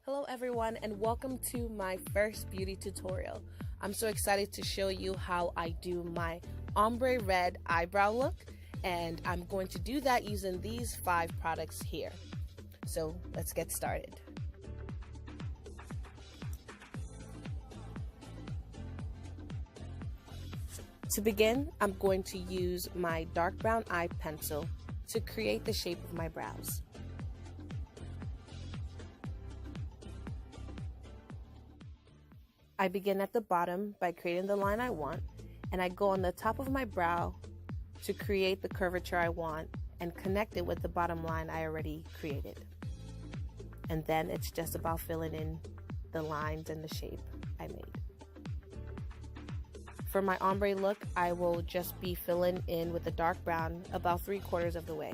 Hello everyone and welcome to my first beauty tutorial. I'm so excited to show you how I do my ombre red eyebrow look, and I'm going to do that using these 5 products here. So let's get started. To begin, I'm going to use my dark brown eye pencil to create the shape of my brows. I begin at the bottom by creating the line I want, and I go on the top of my brow to create the curvature I want and connect it with the bottom line I already created. And then it's just about filling in the lines and the shape I made. For my ombre look, I will just be filling in with the dark brown about 3/4 of the way.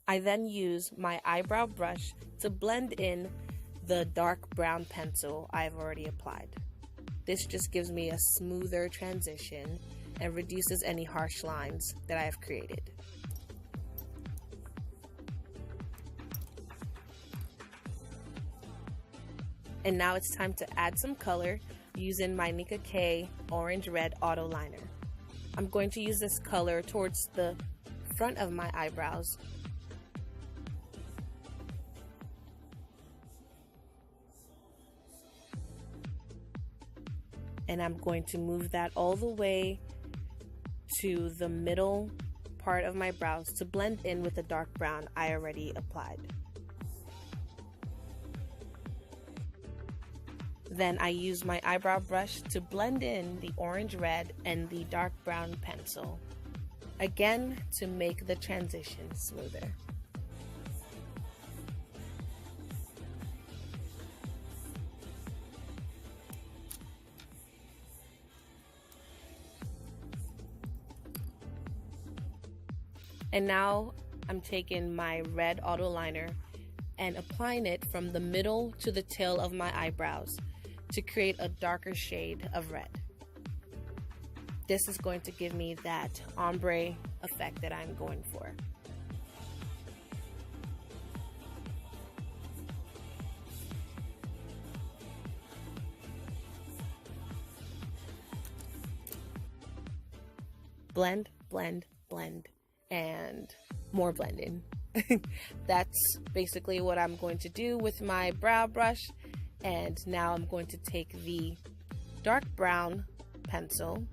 I then use my eyebrow brush to blend in the dark brown pencil I've already applied. This just gives me a smoother transition and reduces any harsh lines that I have created. And now it's time to add some color using my Nika K Orange Red Auto Liner. I'm going to use this color towards the front of my eyebrows. And I'm going to move that all the way to the middle part of my brows to blend in with the dark brown I already applied. Then I use my eyebrow brush to blend in the orange red and the dark brown pencil, again to make the transition smoother. And now I'm taking my red auto liner and applying it from the middle to the tail of my eyebrows to create a darker shade of red. This is going to give me that ombre effect that I'm going for. Blend, blend, blend. And more blending. That's basically what I'm going to do with my brow brush. And now I'm going to take the dark brown pencil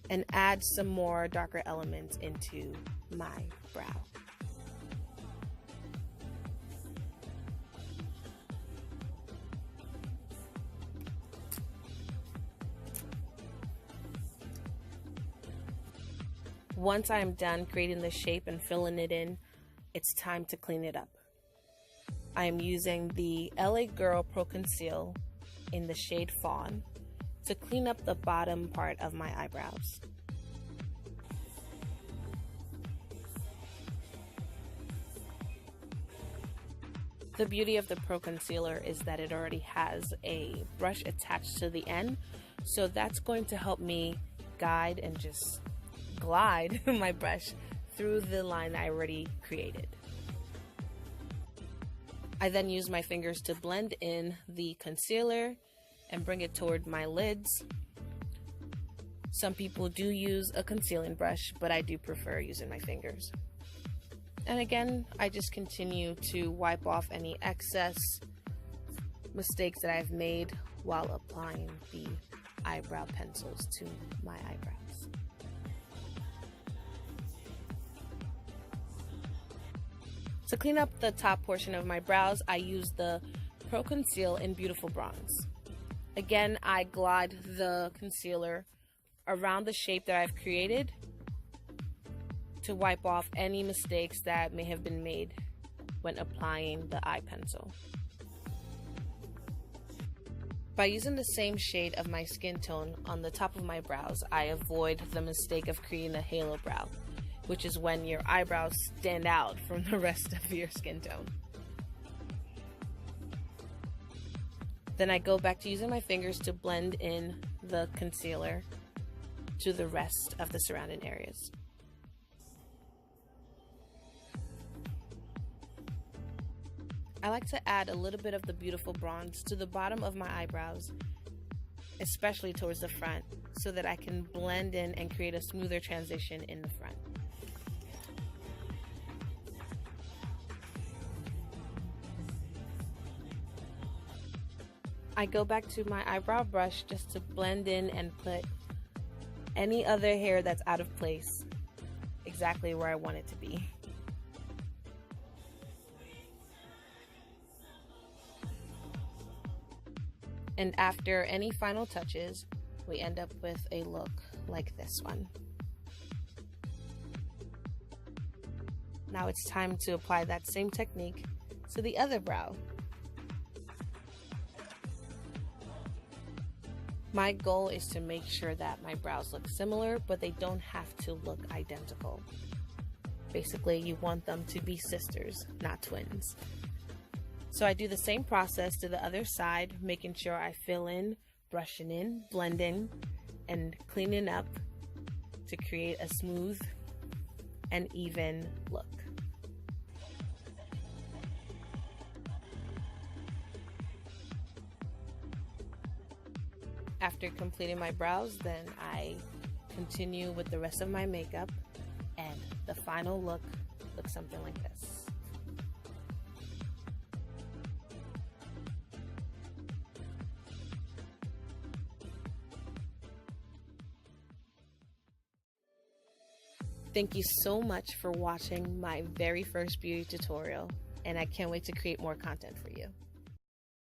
and add some more darker elements into my brow. Once I'm done creating the shape and filling it in, it's time to clean it up. I am using the LA Girl Pro Conceal in the shade Fawn to clean up the bottom part of my eyebrows. The beauty of the Pro Concealer is that it already has a brush attached to the end, so that's going to help me guide and just glide my brush through the line I already created. I then use my fingers to blend in the concealer and bring it toward my lids. Some people do use a concealing brush, but I do prefer using my fingers. And again, I just continue to wipe off any excess mistakes that I've made while applying the eyebrow pencils to my eyebrows. To clean up the top portion of my brows, I use the Pro Conceal in Beautiful Bronze. Again, I glide the concealer around the shape that I've created to wipe off any mistakes that may have been made when applying the eye pencil. By using the same shade of my skin tone on the top of my brows, I avoid the mistake of creating a halo brow, which is when your eyebrows stand out from the rest of your skin tone. Then I go back to using my fingers to blend in the concealer to the rest of the surrounding areas. I like to add a little bit of the beautiful bronze to the bottom of my eyebrows, especially towards the front, so that I can blend in and create a smoother transition in the front. I go back to my eyebrow brush just to blend in and put any other hair that's out of place exactly where I want it to be. And after any final touches, we end up with a look like this one. Now it's time to apply that same technique to the other brow. My goal is to make sure that my brows look similar, but they don't have to look identical. Basically, you want them to be sisters, not twins. So I do the same process to the other side, making sure I fill in, brushing in, blending, and cleaning up to create a smooth and even look. After completing my brows, then I continue with the rest of my makeup, and the final look looks something like this. Thank you so much for watching my very first beauty tutorial, and I can't wait to create more content for you.